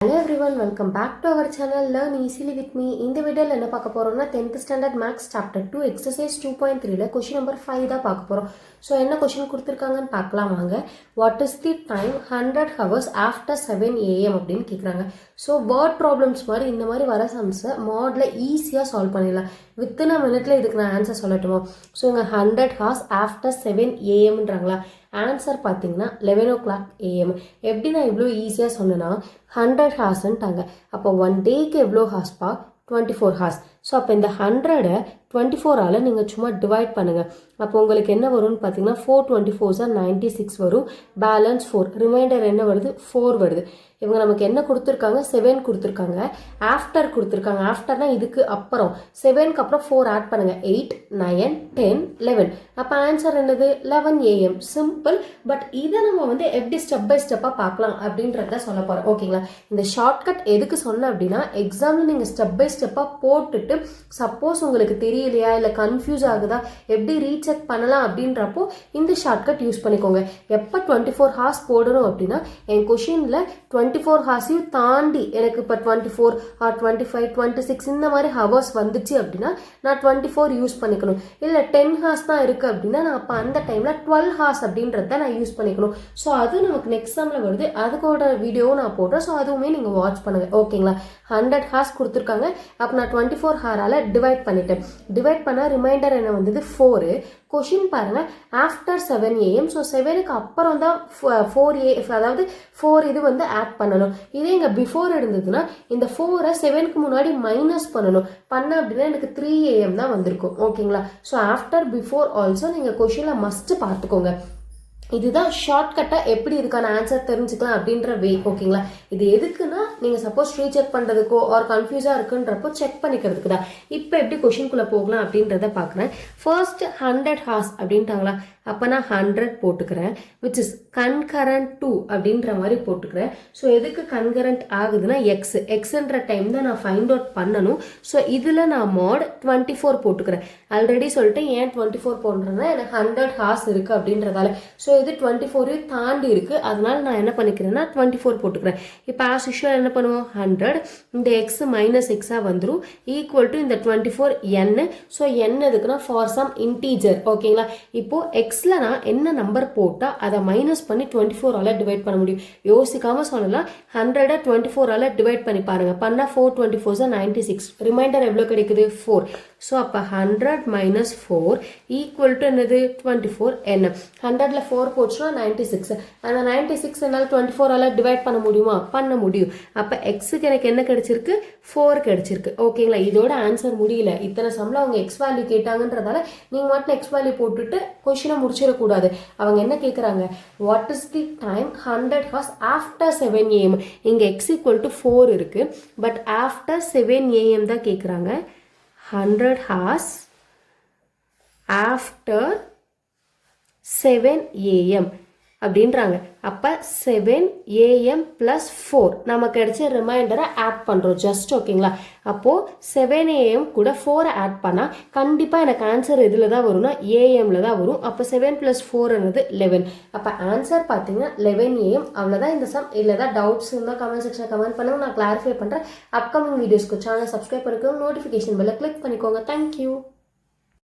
Hello everyone, welcome back to our channel Learn Easily with me. இந்த வீடியோல என்ன பார்க்க போறோம்னா 10th standard maths chapter 2 exercise 2.3ல question number 5 தான் பார்க்க போறோம். So என்ன question கொடுத்திருக்காங்கன்னு பார்க்கலாம் வாங்க. What is the time 100 hours after 7 am அப்படினு கேக்குறாங்க. So word problems மாதிரி இந்த மாதிரி வர sums modல ஈஸியா சால்வ் பண்ணிடலாம். within a minuteல இதுக்கு நான் ஆன்சர் சொல்லட்டுமா? So இங்க 100 hours after 7 amன்றாங்களா? ஆன்சர் பார்த்தீங்கன்னா 11 o'clock am. எப்படி நான் இவ்வளோ ஈஸியாக சொன்னேன்னா 100 ஹார்ஸ்ன்ட்டாங்க. அப்போ 1 டேக்கு எவ்வளோ ஹார்ஸ்ப்பா? 24 ஹார்ஸ். ஸோ அப்போ இந்த 100 24ஆல் நீங்கள் சும்மா டிவைட் பண்ணுங்கள். அப்போ உங்களுக்கு என்ன வரும்னு பார்த்தீங்கன்னா 424 96 வரும். பேலன்ஸ் 4, ரிமைண்டர் என்ன வருது? 4 வருது. இவங்க நமக்கு என்ன கொடுத்துருக்காங்க? 7 கொடுத்துருக்காங்க. ஆஃப்டர் கொடுத்துருக்காங்க. ஆஃப்டர்னா இதுக்கு அப்புறம் 7க்கு அப்புறம் 4 ஆட் பண்ணுங்கள். 8 9 10 11. அப்போ ஆன்சர் என்னது? 11 am. சிம்பிள். பட் இதை நம்ம எப்படி ஸ்டெப் பை ஸ்டெப்பாக பார்க்கலாம் அப்படின்றத சொல்ல போகிறோம். ஓகேங்களா? இந்த ஷார்ட்கட் எதுக்கு சொன்னேன் அப்படின்னா எக்ஸாமில் நீங்கள் ஸ்டெப் பை ஸ்டெப்பாக போட்டுட்டு சப்போஸ் உங்களுக்கு தெரியலையா இல்லை கன்ஃபியூஸ் ஆகுதா எப்படி ரீசெக் பண்ணலாம் அப்படின்றப்போ இந்த ஷார்ட்கட் யூஸ் பண்ணிக்கோங்க. எப்போ 24 ஹார்ஸ் போடணும் அப்படின்னா என் கொஷினில் 24 ஹார்ஸையும் தாண்டி எனக்கு இப்போ 24 ஆர் 25 26 இந்த மாதிரி ஹவர்ஸ் வந்துச்சு அப்படின்னா நான் 24 யூஸ் பண்ணிக்கணும். இல்லை 10 ஹார்ஸ் தான் இருக்குது அப்படின்னா நான் அப்போ அந்த டைமில் 12 ஹார்ஸ் அப்படின்றத நான் யூஸ் பண்ணிக்கணும். ஸோ அது நமக்கு நெக்ஸ்ட் எக்ஸாமில் வருது. அதுக்கோட வீடியோவும் நான் போடுறேன். ஸோ அதுவுமே நீங்கள் வாட்ச் பண்ணுங்கள். ஓகேங்களா? 100 ஹார்ஸ் கொடுத்துருக்காங்க. அப்போ நான் 24 ஹாரால் டிவைட் பண்ணிட்டேன். டிவைட் பண்ணால் ரிமைண்டர் என்ன வந்தது? 4. கொஷின் பாருங்க ஆஃப்டர் 7 am. ஸோ 7க்கு அப்புறம் தான் 4 அதாவது 4 இது ஆட் பண்ணணும். இதே இங்கே பிஃபோர் இருந்ததுன்னா இந்த 4 7க்கு முன்னாடி மைனஸ் பண்ணணும். பண்ண அப்படின்னா எனக்கு 3 am தான் வந்திருக்கும். ஓகேங்களா? ஸோ ஆஃப்டர் பிஃபோர் ஆல்சோ நீங்கள் கொஷினில் மஸ்ட் பார்த்துக்கோங்க. இதுதான் ஷார்ட்கட்டாக எப்படி இதுக்கான ஆன்சர் தெரிஞ்சுக்கலாம் அப்படின்ற வே. ஓகேங்களா? இது எதுக்குன்னா நீங்கள் சப்போஸ் ரீசெக் பண்ணுறதுக்கோ ஆர் கன்ஃபியூஸாக இருக்குன்றப்போ செக் பண்ணிக்கிறதுக்கு தான். இப்போ எப்படி கொஷின்குள்ளே போகலாம் அப்படின்றத பார்க்குறேன். ஃபர்ஸ்ட் 100 ஹார்ஸ் அப்படின்ட்டாங்களா? அப்போ நான் 100 போட்டுக்கிறேன். விச் இஸ் கன்கரண்ட் 2 அப்படின்ற மாதிரி போட்டுக்கிறேன். ஸோ எதுக்கு கன்கரண்ட் ஆகுதுன்னா எக்ஸ்ன்ற டைம் தான் நான் ஃபைண்ட் அவுட் பண்ணணும். ஸோ இதில் நான் மாட் 24 போட்டுக்கிறேன். ஆல்ரெடி சொல்லிட்டு ஏன் 24 போடுறேன்னா எனக்கு 100 ஹார்ஸ் இருக்குது அப்படின்றதால. ஸோ இது 24 தாண்டி இருக்குது. அதனால நான் என்ன பண்ணிக்கிறேன்னா 24 போட்டுக்கிறேன். இப்போ ஆஸ் யூஷுவல் என்ன பண்ணுவோம்? 100 இந்த எக்ஸ் மைனஸ் எக்ஸாக வந்துடும் ஈக்குவல் டு இந்த 24 n. ஸோ n எதுக்குன்னா ஃபார் சம் இன்டீஜர். ஓகேங்களா? இப்போ எக்ஸில் நான் என்ன நம்பர் போட்டால் அதை மைனஸ் பண்ணி 24ஆல் டிவைட் பண்ண முடியும். யோசிக்காமல் சொல்லலாம். 100 24ஆல் டிவைட் பண்ணி பாருங்கள். பண்ணால் 4 24 96. ரிமைண்டர் எவ்வளோ கிடைக்குது? 4. ஸோ அப்போ 100 மைனஸ் 4 ஈக்குவல் டு என்னது? 24 n. 100ல் 4 போச்சுன்னா 96. அந்த 96 என்னால் 24ஆல் டிவைட் பண்ண முடியுமா? பண்ண முடியும். அப்போ எக்ஸுக்கு எனக்கு என்ன கிடைச்சிருக்கு? 4 கிடைச்சிருக்கு. ஓகேங்களா? இதோட ஆன்சர் முடியல. இத்தனை சம்மில் அவங்க எக்ஸ் வேல்யூ கேட்டாங்கன்றதால நீங்கள் மட்டும் எக்ஸ் வேல்யூ போட்டுட்டு கொஷினை முடிச்சிடக்கூடாது. அவங்க என்ன கேட்குறாங்க? What is the time 100 hours after 7 am. இங்கே எக்ஸ் ஈக்குவல் டு 4 இருக்கு. பட் ஆஃப்டர் 7 am தான் கேட்குறாங்க. 100 hours after 7 am அப்படின்றாங்க. அப்போ 7 am plus 4 நமக்கு கிடைச்ச ரிமைண்டரை ஆட் பண்ணுறோம் ஜஸ்ட். ஓகேங்களா? அப்போது 7 am கூட 4 ஆட் பண்ணால் கண்டிப்பாக எனக்கு ஆன்சர் எதில் தான் வரும்னா ஏஎம்ல தான் வரும். அப்போ 7 + 4 என்னது 11. அப்போ ஆன்சர் பார்த்தீங்கன்னா 11 am. அவ்வளோதான் இந்த சம். இல்லை தான் டவுட்ஸ் இருந்தால் கமெண்ட் செக்ஷனில் கமெண்ட் பண்ணுங்க. நான் கிளாரிஃபை பண்ணுறேன். அப்கமிங் வீடியோஸ்க்கு சேனல் சப்ஸ்கிரைப் பண்ணிக்கோங்க. நோட்டிஃபிகேஷன் பெல்லை கிளிக் பண்ணிக்கோங்க. தேங்க்யூ.